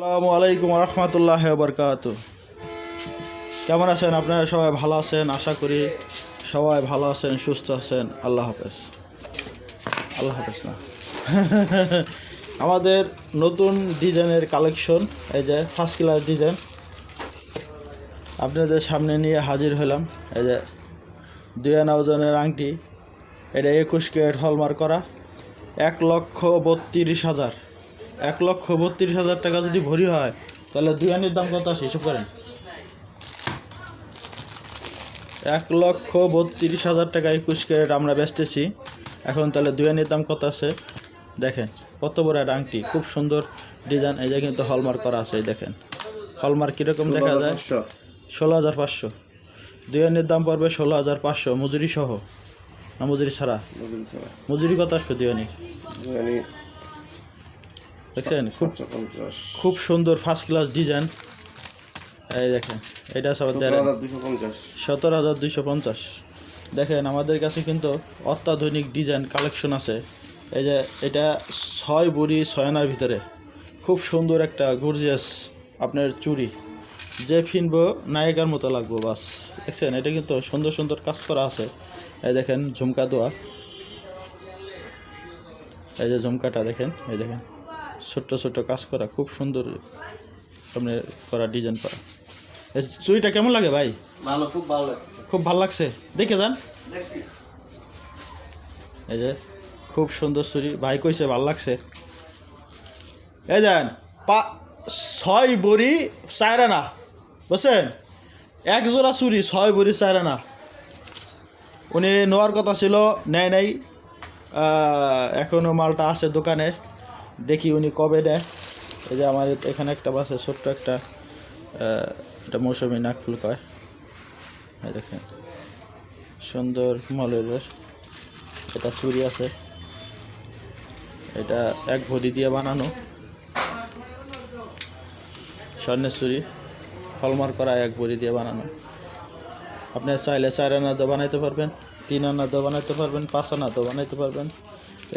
আসসালামু আলাইকুম রহমতুল্লাহি ওয়া বারাকাতুহু। কেমন আছেন আপনারা? সবাই ভালো আছেন আশা করি। সবাই ভালো আছেন, সুস্থ আছেন। আল্লাহ হাফেজ। আল্লাহ হাফেজ না আমাদের নতুন ডিজাইনের কালেকশন, এই যে ফার্স্ট ক্লাস ডিজাইন আপনাদের সামনে নিয়ে হাজির হলাম। এই যে 2 আনা ওজনের আংটি, এটা 21 ক্যারেট হলমার্ক করা, 1,32,000 1,32,000 টাকা যদি ভরি হয় তাহলে 2 আনির দাম কত আসে হিসাব করেন। 1,32,000 টাকা 21 ক্যারেট আমরা বেচতেছি এখন, তাহলে 2 আনির দাম কত আছে দেখেন। কত বড় একটা আংটি, খুব সুন্দর ডিজাইন। এই যে কিন্তু হলমার্ক করা আছে, এই দেখেন হলমার্ক কীরকম দেখা যায়। 16,500। 2 আনির দাম পড়বে 16,500 মজুরি সহ না মজুরি ছাড়া? মজুরি কত আসবে 2 আনি? দেখছেন খুব সুন্দর ফার্স্ট ক্লাস ডিজাইন। এই দেখেন এটা 17,250। দেখেন আমাদের কাছে কিন্তু অত্যাধুনিক ডিজাইন কালেকশন আছে। এই যে এটা 6 ভরি 6 আনার ভিতরে খুব সুন্দর একটা গর্জিয়াস আপনার চুড়ি, যে ফিনবো নায়িকার মতো লাগবো বাস। দেখছেন এটা কিন্তু সুন্দর সুন্দর কাজ করা আছে। এই দেখেন ঝুমকা দেওয়া, এই যে ঝুমকাটা দেখেন, এই দেখেন ছোট্ট ছোট্ট কাজ করা, খুব সুন্দর সামনে করা ডিজাইন করা। এই চুড়িটা কেমন লাগে ভাই? ভালো, খুব ভালো লাগে। খুব ভালো লাগছে, দেখে যান। এই যে খুব সুন্দর চুড়ি, ভাই কইছে ভালো লাগছে। এই যান 6 ভরি 4 আনা, বুঝছেন? 1 জোড়া চুড়ি 6 ভরি 4 আনা। উনি নেওয়ার কথা ছিল, নেয় নাই। এখনও মালটা আছে দোকানে, দেখি উনি কবে দেয়। এই যে আমার এখানে একটা বাসে ছোট্ট একটা এটা মৌসুমি নাকফুল কয়। এই দেখেন সুন্দর মলের এটা চুড়ি আছে, এটা 1 ভরি দিয়ে বানানো স্বর্ণের চুড়ি, হলমার্ক করা 1 ভরি দিয়ে বানানো। আপনি চাইলে 4 আনা তো বানাইতে পারবেন, 3 আনা তো বানাইতে পারবেন, 5 আনা তো বানাইতে পারবেন,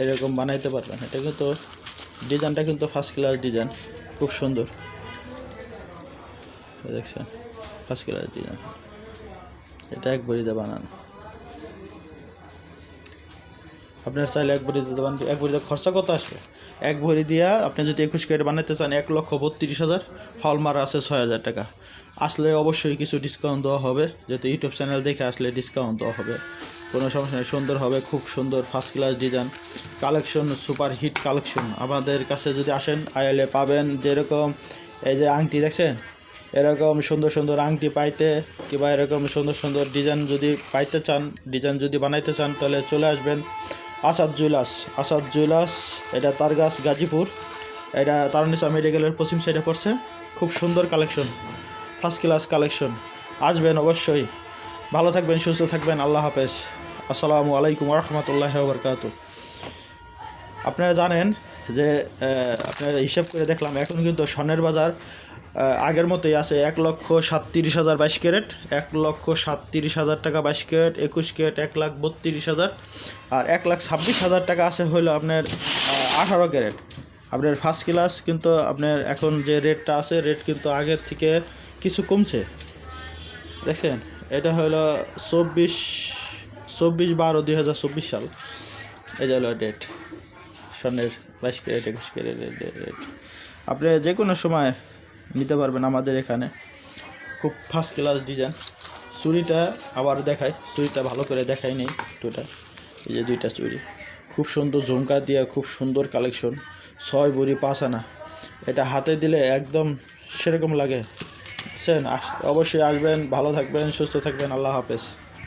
এরকম বানাইতে পারবেন। এটা কিন্তু ডিজাইনটা কিন্তু ফার্স্ট ক্লাস ডিজাইন, খুব সুন্দর। দেখছেন ফার্স্ট ক্লাস ডিজাইন, এটা 1 ভরি দিয়ে বানানো। আপনার চাইলে 1 ভরি দিয়ে বানান। 1 ভরি দিয়ে খরচা কত আসবে? 1 ভরি দিয়া আপনি যদি 21 ক্যারেট বানাইতে চান 1,32,000, হলমার্ক আছে 6,000 টাকা। আসলে অবশ্যই কিছু ডিসকাউন্ট দেওয়া হবে, যেহেতু ইউটিউব চ্যানেল দেখে আসলে ডিসকাউন্ট দেওয়া হবে, কোনো সমস্যা নেই। সুন্দর হবে, খুব সুন্দর first class design collection, super hit collection. আমাদের কাছে যদি আসেন আইলে পাবেন যেরকম এই যে আংটি দেখছেন, এরকম সুন্দর সুন্দর আংটি পাইতে কিংবা এরকম সুন্দর সুন্দর ডিজাইন যদি পাইতে চান, ডিজাইন যদি বানাইতে চান, তাহলে চলে আসবেন আসাদ জুয়েলার্স। এটা তারগাছ গাজীপুর, এটা তারুনিসা মেডিকেলের পশ্চিম সাইডে পড়ছে। খুব সুন্দর কালেকশন, ফার্স্ট ক্লাস কালেকশন। আসবেন অবশ্যই। ভালো থাকবেন, সুস্থ থাকবেন। আল্লাহ হাফেজ। আসসালামু আলাইকুম রহমতুল্লাহি ওয়া বারাকাতুহু। আপনারা জানেন যে আপনারা হিসাব করে দেখলাম এখন কিন্তু স্বর্ণের বাজার আগের মতোই আছে। 1,37,000 22 ক্যারেট, 1,37,000 টাকা 22 ক্যারেট, 21 ক্যারেট 1,32,000, আর 1,26,000 টাকা আছে হলো আপনার 18 ক্যারেট। আপনার ফার্স্ট ক্লাস কিন্তু আপনার এখন যে রেটটা আছে, রেট কিন্তু আগের থেকে কিছু কমছে। দেখছেন এটা হলো 24/12/2024 সাল। এই যে হলো ডেট, স্বর্ণের 22 ক্যারেট 21 ক্যারেটের রেট। আপনি যে কোনো সময় নিতে পারবেন আমাদের এখানে। খুব ফার্স্ট ক্লাস ডিজাইন। চুড়িটা আবার দেখাই, চুড়িটা ভালো করে দেখাই নেই দুটা। এই যে 2টা চুড়ি খুব সুন্দর ঝুমকা দিয়ে, খুব সুন্দর কালেকশন। 6 ভরি 5 আনা, এটা হাতে দিলে একদম সেরকম লাগে। বুঝছেন? অবশ্যই আসবেন, ভালো থাকবেন, সুস্থ থাকবেন। আল্লাহ হাফেজ।